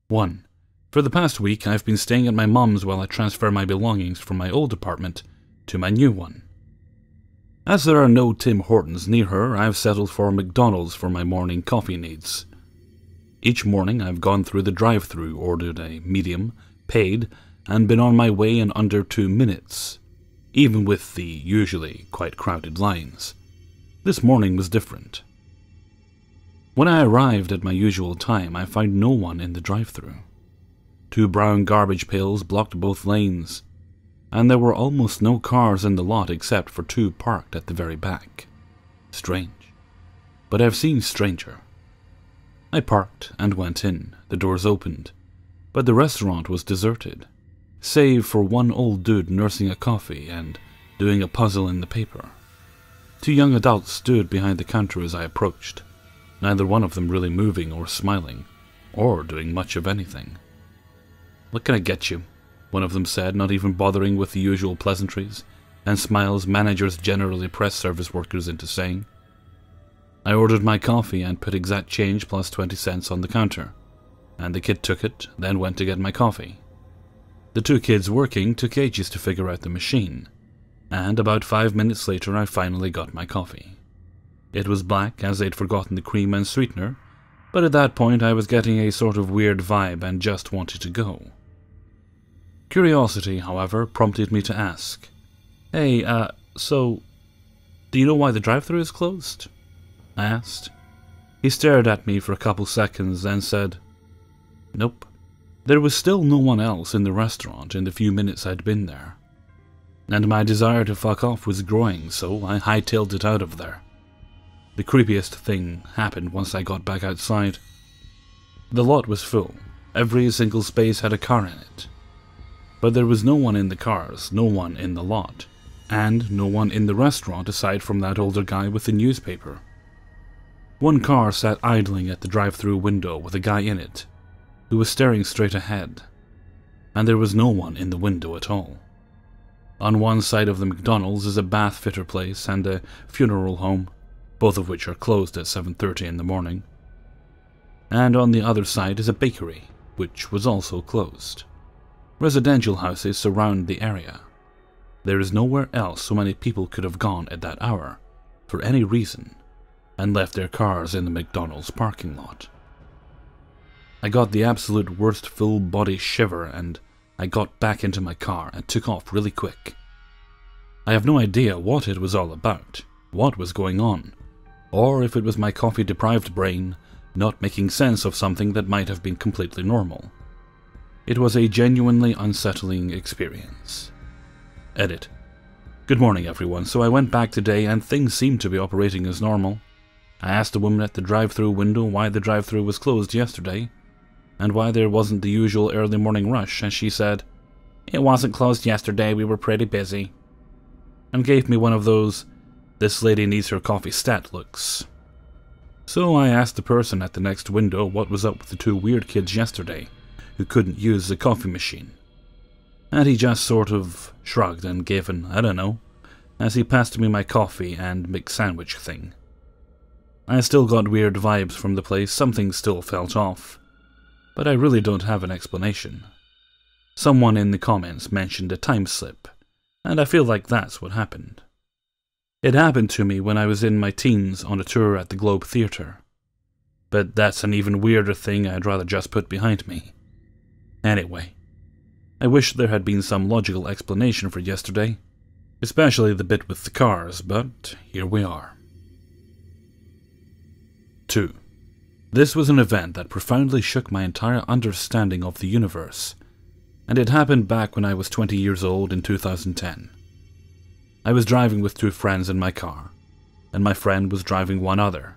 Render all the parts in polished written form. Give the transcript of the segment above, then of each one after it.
1. For the past week, I've been staying at my mom's while I transfer my belongings from my old apartment to my new one. As there are no Tim Hortons near her, I've settled for McDonald's for my morning coffee needs. Each morning, I've gone through the drive-thru, ordered a medium, paid, and been on my way in under 2 minutes, even with the usually quite crowded lines. This morning was different. When I arrived at my usual time, I found no one in the drive-thru. 2 brown garbage pails blocked both lanes, and there were almost no cars in the lot except for 2 parked at the very back. Strange. But I've seen stranger. I parked and went in. The doors opened, but the restaurant was deserted, save for one old dude nursing a coffee and doing a puzzle in the paper. 2 young adults stood behind the counter as I approached, neither one of them really moving or smiling, or doing much of anything. "What can I get you?" one of them said, not even bothering with the usual pleasantries and smiles managers generally press service workers into saying. I ordered my coffee and put exact change plus 20 cents on the counter, and the kid took it, then went to get my coffee. The 2 kids working took ages to figure out the machine, and about 5 minutes later I finally got my coffee. It was black, as they'd forgotten the cream and sweetener, but at that point I was getting a sort of weird vibe and just wanted to go. Curiosity, however, prompted me to ask, "Hey, so, do you know why the drive-thru is closed?" I asked. He stared at me for a couple seconds, then said, "Nope." There was still no one else in the restaurant in the few minutes I'd been there, and my desire to fuck off was growing, so I hightailed it out of there. The creepiest thing happened once I got back outside. The lot was full. Every single space had a car in it. But there was no one in the cars, no one in the lot, and no one in the restaurant aside from that older guy with the newspaper. One car sat idling at the drive-thru window with a guy in it, who was staring straight ahead, and there was no one in the window at all. On one side of the McDonald's is a bath fitter place and a funeral home, both of which are closed at 7:30 in the morning. And on the other side is a bakery, which was also closed. Residential houses surround the area. There is nowhere else so many people could have gone at that hour, for any reason, and left their cars in the McDonald's parking lot. I got the absolute worst full-body shiver, and I got back into my car and took off really quick. I have no idea what it was all about, what was going on, or if it was my coffee-deprived brain not making sense of something that might have been completely normal. It was a genuinely unsettling experience. Edit. Good morning, everyone. So I went back today and things seemed to be operating as normal. I asked the woman at the drive-thru window why the drive-thru was closed yesterday, and why there wasn't the usual early morning rush, and she said, "It wasn't closed yesterday, we were pretty busy," and gave me one of those, "this lady needs her coffee stat" looks. So I asked the person at the next window what was up with the 2 weird kids yesterday, who couldn't use the coffee machine. And he just sort of shrugged and gave an "I don't know," as he passed me my coffee and McSandwich thing. I still got weird vibes from the place, something still felt off, but I really don't have an explanation. Someone in the comments mentioned a time slip, and I feel like that's what happened. It happened to me when I was in my teens on a tour at the Globe Theatre, but that's an even weirder thing I'd rather just put behind me. Anyway, I wish there had been some logical explanation for yesterday, especially the bit with the cars, but here we are. 2. This was an event that profoundly shook my entire understanding of the universe, and it happened back when I was 20 years old in 2010. I was driving with 2 friends in my car, and my friend was driving one other,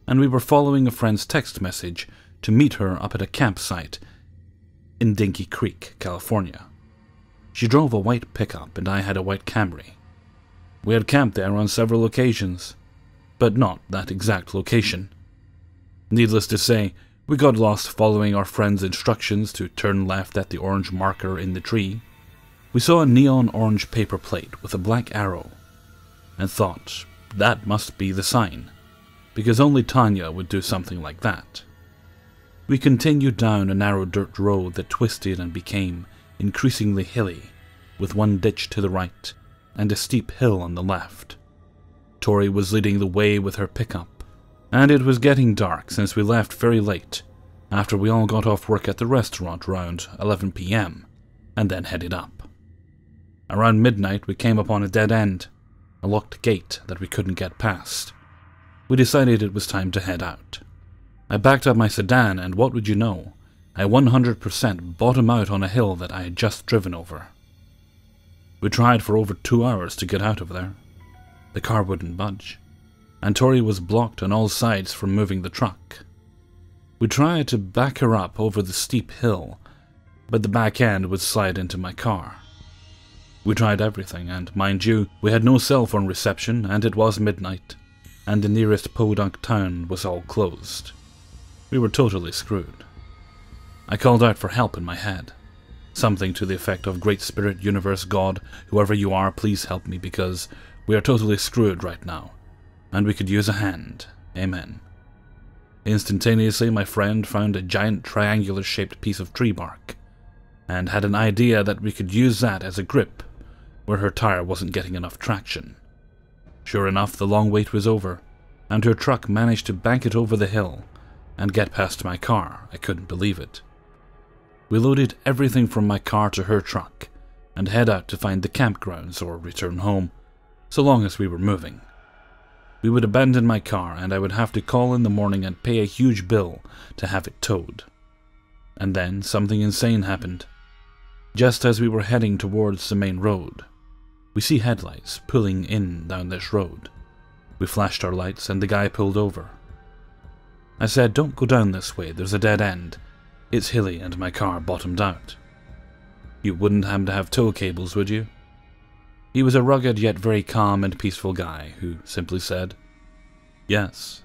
and we were following a friend's text message to meet her up at a campsite in Dinky Creek, California. She drove a white pickup and I had a white Camry. We had camped there on several occasions, but not that exact location. Needless to say, we got lost following our friend's instructions to turn left at the orange marker in the tree. We saw a neon orange paper plate with a black arrow, and thought, that must be the sign, because only Tanya would do something like that. We continued down a narrow dirt road that twisted and became increasingly hilly, with one ditch to the right and a steep hill on the left. Tori was leading the way with her pickup, and it was getting dark since we left very late, after we all got off work at the restaurant around 11 p.m, and then headed up. Around midnight we came upon a dead end, a locked gate that we couldn't get past. We decided it was time to head out. I backed up my sedan and what would you know, I 100% bottomed out on a hill that I had just driven over. We tried for over 2 hours to get out of there. The car wouldn't budge, and Tori was blocked on all sides from moving the truck. We tried to back her up over the steep hill, but the back end would slide into my car. We tried everything, and mind you, we had no cell phone reception, and it was midnight, and the nearest podunk town was all closed. We were totally screwed. I called out for help in my head. Something to the effect of Great Spirit, Universe, God, whoever you are, please help me because we are totally screwed right now, and we could use a hand. Amen. Instantaneously, my friend found a giant triangular-shaped piece of tree bark, and had an idea that we could use that as a grip where her tire wasn't getting enough traction. Sure enough, the long wait was over, and her truck managed to bank it over the hill and get past my car. I couldn't believe it. We loaded everything from my car to her truck and head out to find the campgrounds or return home, so long as we were moving. We would abandon my car and I would have to call in the morning and pay a huge bill to have it towed. And then something insane happened. Just as we were heading towards the main road, we see headlights pulling in down this road. We flashed our lights and the guy pulled over. I said, "Don't go down this way, there's a dead end. It's hilly and my car bottomed out." "You wouldn't happen to have tow cables, would you?" He was a rugged yet very calm and peaceful guy who simply said, "Yes."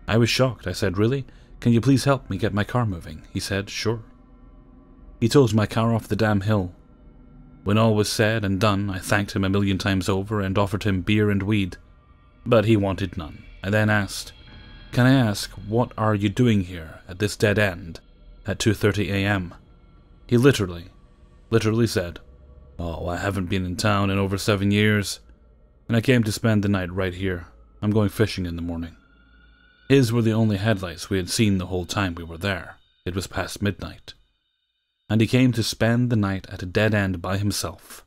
I was shocked. I said, "Really? Can you please help me get my car moving?" He said, "Sure." He towed my car off the damn hill. When all was said and done, I thanked him 1,000,000 times over and offered him beer and weed, but he wanted none. I then asked, "Can I ask, what are you doing here at this dead end at 2:30 a.m? He literally said, "Oh, I haven't been in town in over 7 years, and I came to spend the night right here. I'm going fishing in the morning." His were the only headlights we had seen the whole time we were there. It was past midnight. And he came to spend the night at a dead end by himself,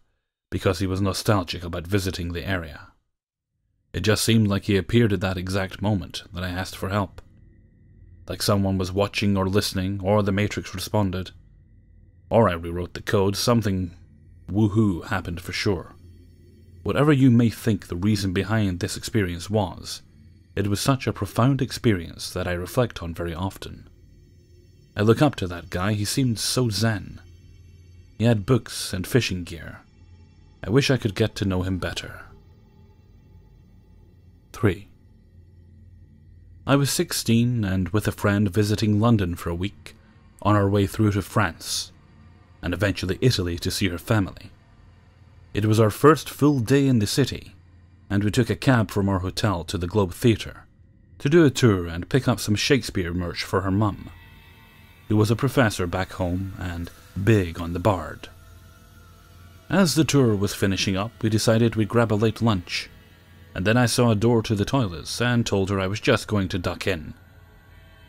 because he was nostalgic about visiting the area. It just seemed like he appeared at that exact moment that I asked for help. Like someone was watching or listening, or the Matrix responded. Or I rewrote the code, something woohoo happened for sure. Whatever you may think the reason behind this experience was, it was such a profound experience that I reflect on very often. I look up to that guy, he seemed so zen. He had books and fishing gear. I wish I could get to know him better. 3. I was 16 and with a friend visiting London for a week, on our way through to France, and eventually Italy to see her family. It was our first full day in the city, and we took a cab from our hotel to the Globe Theatre to do a tour and pick up some Shakespeare merch for her mum, who was a professor back home and big on the Bard. As the tour was finishing up, we decided we'd grab a late lunch, and then I saw a door to the toilets and told her I was just going to duck in.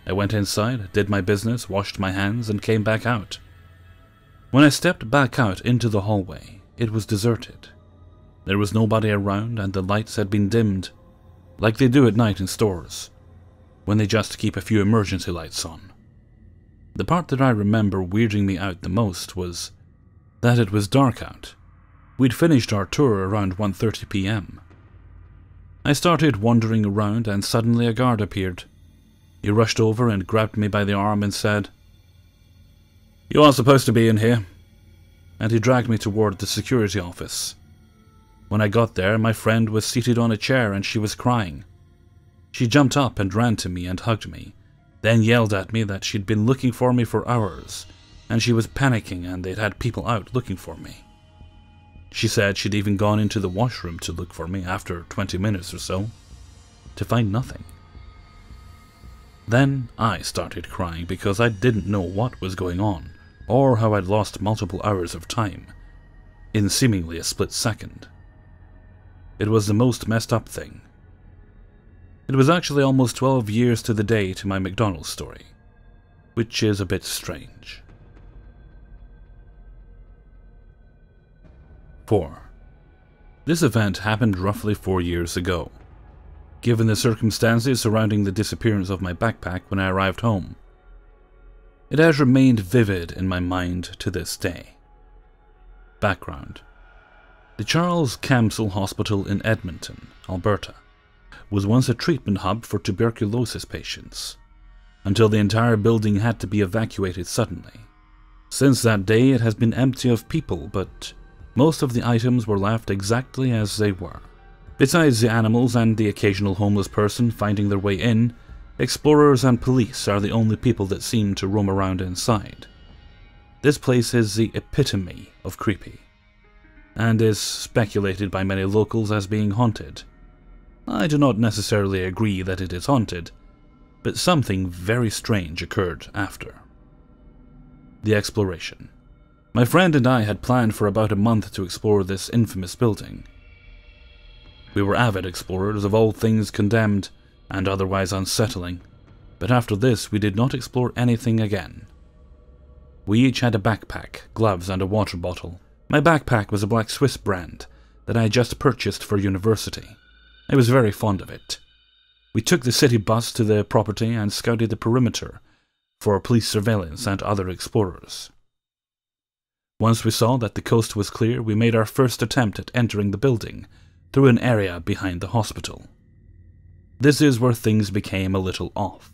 I went inside, did my business, washed my hands, and came back out. When I stepped back out into the hallway, it was deserted. There was nobody around and the lights had been dimmed, like they do at night in stores, when they just keep a few emergency lights on. The part that I remember weirding me out the most was that it was dark out. We'd finished our tour around 1:30 p.m. I started wandering around and suddenly a guard appeared. He rushed over and grabbed me by the arm and said, "You are supposed to be in here," and he dragged me toward the security office. When I got there, my friend was seated on a chair and she was crying. She jumped up and ran to me and hugged me, then yelled at me that she'd been looking for me for hours, and she was panicking and they'd had people out looking for me. She said she'd even gone into the washroom to look for me after 20 minutes or so, to find nothing. Then I started crying because I didn't know what was going on, or how I'd lost multiple hours of time, in seemingly a split second. It was the most messed up thing. It was actually almost 12 years to the day to my McDonald's story, which is a bit strange. 4. This event happened roughly 4 years ago. Given the circumstances surrounding the disappearance of my backpack when I arrived home, it has remained vivid in my mind to this day. Background: the Charles Camsell Hospital in Edmonton, Alberta, was once a treatment hub for tuberculosis patients, until the entire building had to be evacuated suddenly. Since that day, it has been empty of people, but most of the items were left exactly as they were. Besides the animals and the occasional homeless person finding their way in, explorers and police are the only people that seem to roam around inside. This place is the epitome of creepy, and is speculated by many locals as being haunted. I do not necessarily agree that it is haunted, but something very strange occurred after. The exploration. My friend and I had planned for about a month to explore this infamous building. We were avid explorers of all things condemned and otherwise unsettling, but after this we did not explore anything again. We each had a backpack, gloves, and a water bottle. My backpack was a black Swiss brand that I had just purchased for university. I was very fond of it. We took the city bus to the property and scouted the perimeter for police surveillance and other explorers. Once we saw that the coast was clear, we made our first attempt at entering the building through an area behind the hospital. This is where things became a little off.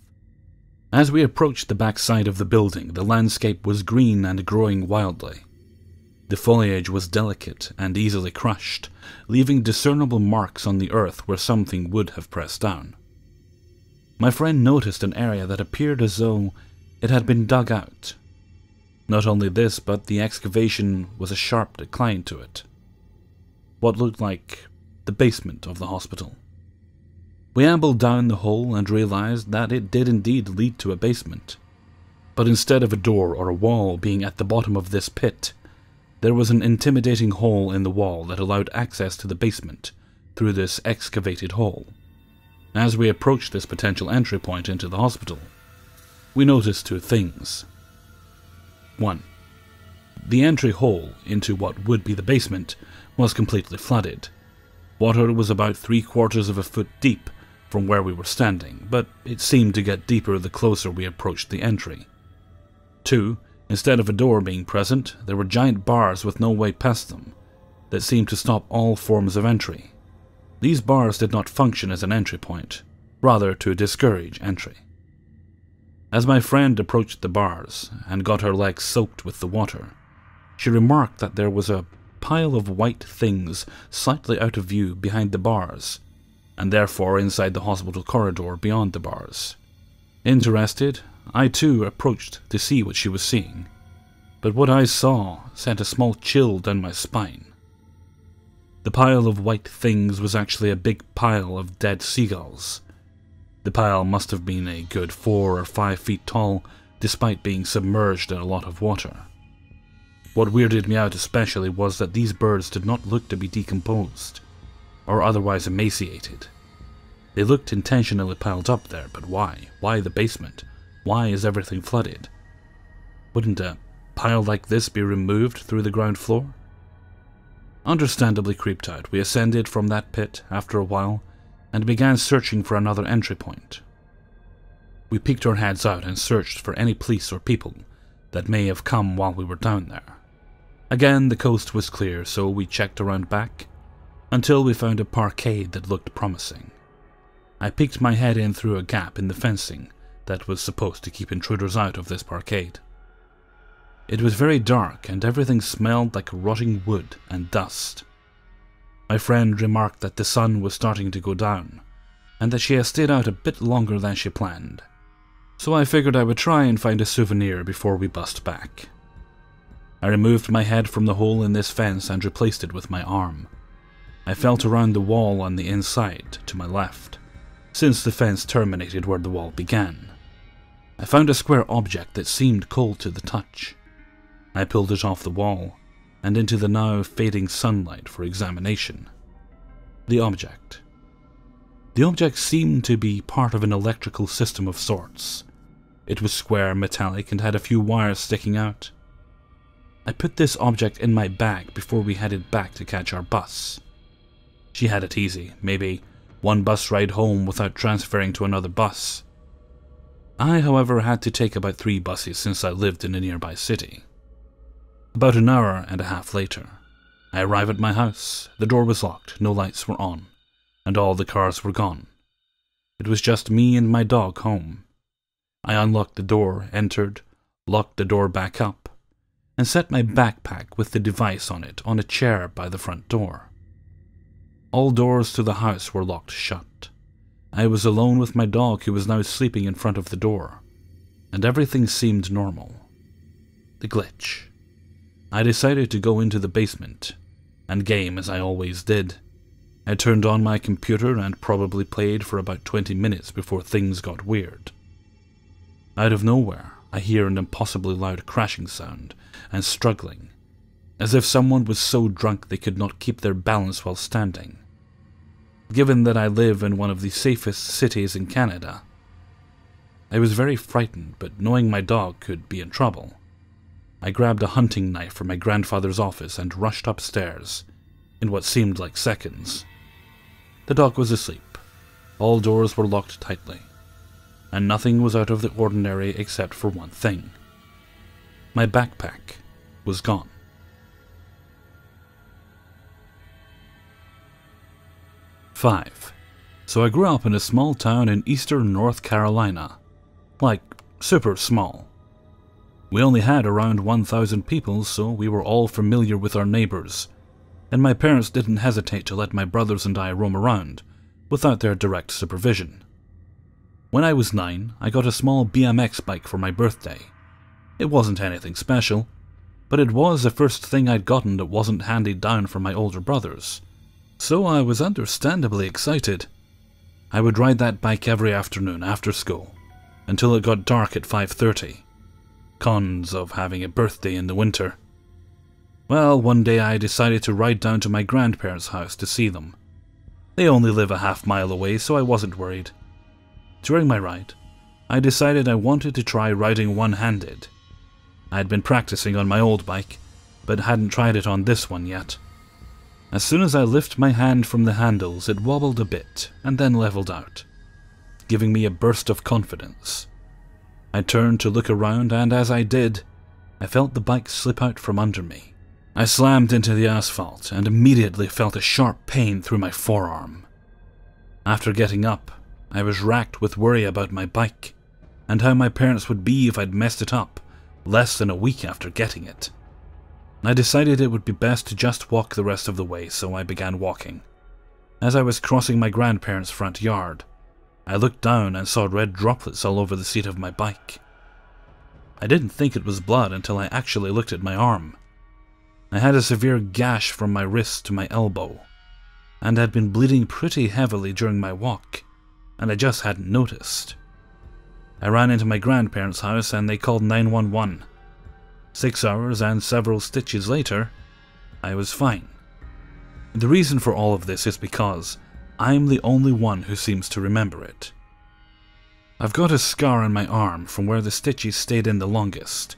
As we approached the back side of the building, the landscape was green and growing wildly. The foliage was delicate and easily crushed, leaving discernible marks on the earth where something would have pressed down. My friend noticed an area that appeared as though it had been dug out. Not only this, but the excavation was a sharp decline to it. What looked like the basement of the hospital. We ambled down the hole and realized that it did indeed lead to a basement. But instead of a door or a wall being at the bottom of this pit, there was an intimidating hole in the wall that allowed access to the basement through this excavated hole. As we approached this potential entry point into the hospital, we noticed two things. 1. The entry hole into what would be the basement was completely flooded. Water was about 3/4 of a foot deep from where we were standing, but it seemed to get deeper the closer we approached the entry. 2. Instead of a door being present, there were giant bars with no way past them that seemed to stop all forms of entry. These bars did not function as an entry point, rather to discourage entry. As my friend approached the bars and got her legs soaked with the water, she remarked that there was a pile of white things slightly out of view behind the bars, and therefore inside the hospital corridor beyond the bars. Interested, I too approached to see what she was seeing, but what I saw sent a small chill down my spine. The pile of white things was actually a big pile of dead seagulls. The pile must have been a good 4 or 5 feet tall, despite being submerged in a lot of water. What weirded me out especially was that these birds did not look to be decomposed, or otherwise emaciated. They looked intentionally piled up there, but why? Why the basement? Why is everything flooded? Wouldn't a pile like this be removed through the ground floor? Understandably creeped out, we ascended from that pit after a while and began searching for another entry point. We peeked our heads out and searched for any police or people that may have come while we were down there. Again, the coast was clear, so we checked around back until we found a parkade that looked promising. I peeked my head in through a gap in the fencing that was supposed to keep intruders out of this parkade. It was very dark and everything smelled like rotting wood and dust. My friend remarked that the sun was starting to go down and that she had stayed out a bit longer than she planned, so I figured I would try and find a souvenir before we bust back. I removed my head from the hole in this fence and replaced it with my arm. I felt around the wall on the inside to my left, since the fence terminated where the wall began. I found a square object that seemed cold to the touch. I pulled it off the wall and into the now fading sunlight for examination. The object seemed to be part of an electrical system of sorts. It was square, metallic, and had a few wires sticking out. I put this object in my bag before we headed back to catch our bus. She had it easy, maybe one bus ride home without transferring to another bus. I, however, had to take about 3 buses since I lived in a nearby city. About an hour and a half later, I arrive at my house. The door was locked, no lights were on, and all the cars were gone. It was just me and my dog home. I unlocked the door, entered, locked the door back up, and set my backpack with the device on it on a chair by the front door. All doors to the house were locked shut. I was alone with my dog, who was now sleeping in front of the door, and everything seemed normal. The glitch. I decided to go into the basement and game as I always did. I turned on my computer and probably played for about 20 minutes before things got weird. Out of nowhere, I hear an impossibly loud crashing sound and struggling, as if someone was so drunk they could not keep their balance while standing. Given that I live in one of the safest cities in Canada, I was very frightened, but knowing my dog could be in trouble, I grabbed a hunting knife from my grandfather's office and rushed upstairs in what seemed like seconds. The dog was asleep. All doors were locked tightly, and nothing was out of the ordinary except for one thing. My backpack was gone. Five. So I grew up in a small town in eastern North Carolina. Like, super small. We only had around 1,000 people, so we were all familiar with our neighbors, and my parents didn't hesitate to let my brothers and I roam around without their direct supervision. When I was 9, I got a small BMX bike for my birthday. It wasn't anything special, but it was the first thing I'd gotten that wasn't handed down from my older brothers, so I was understandably excited. I would ride that bike every afternoon after school, until it got dark at 5:30. Cons of having a birthday in the winter. Well, one day I decided to ride down to my grandparents' house to see them. They only live a half-mile away, so I wasn't worried. During my ride, I decided I wanted to try riding one-handed. I had been practicing on my old bike, but hadn't tried it on this one yet. As soon as I lifted my hand from the handles, it wobbled a bit and then leveled out, giving me a burst of confidence. I turned to look around, and as I did, I felt the bike slip out from under me. I slammed into the asphalt and immediately felt a sharp pain through my forearm. After getting up, I was racked with worry about my bike, and how my parents would be if I'd messed it up less than a week after getting it. I decided it would be best to just walk the rest of the way, so I began walking. As I was crossing my grandparents' front yard, I looked down and saw red droplets all over the seat of my bike. I didn't think it was blood until I actually looked at my arm. I had a severe gash from my wrist to my elbow, and had been bleeding pretty heavily during my walk, and I just hadn't noticed. I ran into my grandparents' house and they called 911. 6 hours and several stitches later, I was fine. The reason for all of this is because I'm the only one who seems to remember it. I've got a scar on my arm from where the stitches stayed in the longest,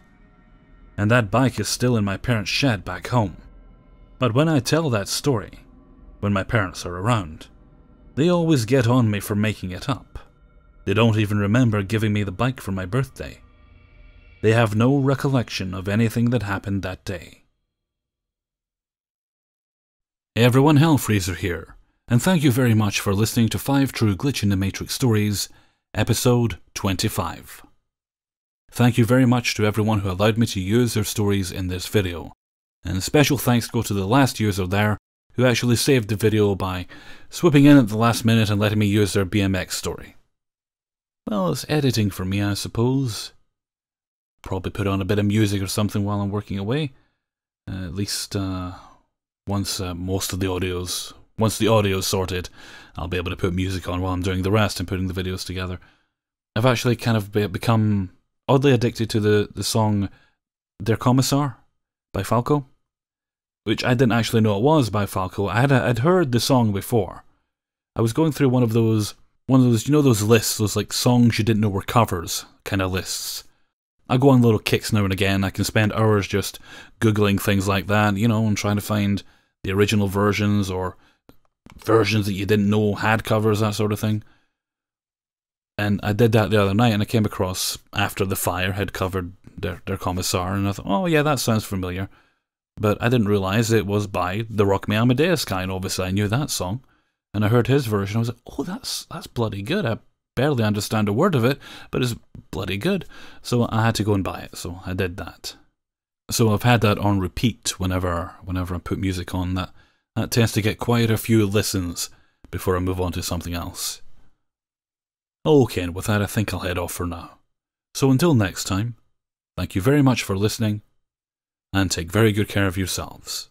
and that bike is still in my parents' shed back home. But when I tell that story, when my parents are around, they always get on me for making it up. They don't even remember giving me the bike for my birthday. They have no recollection of anything that happened that day. Hey everyone, Hellfreezer here, and thank you very much for listening to 5 True Glitch in the Matrix Stories, Episode 25. Thank you very much to everyone who allowed me to use their stories in this video, and special thanks go to the last user there who actually saved the video by swooping in at the last minute and letting me use their BMX story. Well, it's editing for me, I suppose. Probably put on a bit of music or something while I'm working away. At least once the audio's sorted, I'll be able to put music on while I'm doing the rest and putting the videos together. I've actually kind of become oddly addicted to the song Der Kommissar by Falco, which I didn't actually know it was by Falco. I'd heard the song before. I was going through one of those, you know, those lists, those like songs you didn't know were covers kind of lists. I go on little kicks now and again. I can spend hours just Googling things like that, you know, and trying to find the original versions or versions that you didn't know had covers, that sort of thing. And I did that the other night, and I came across After the Fire had covered their Commissar, and I thought, oh yeah, that sounds familiar. But I didn't realise it was by the Rock Me Amadeus guy, and obviously I knew that song. And I heard his version, I was like, oh, that's bloody good. I barely understand a word of it, but it's bloody good. So I had to go and buy it, so I did that. So I've had that on repeat whenever I put music on. That tends to get quite a few listens before I move on to something else. Okay, and with that I think I'll head off for now. So until next time, thank you very much for listening, and take very good care of yourselves.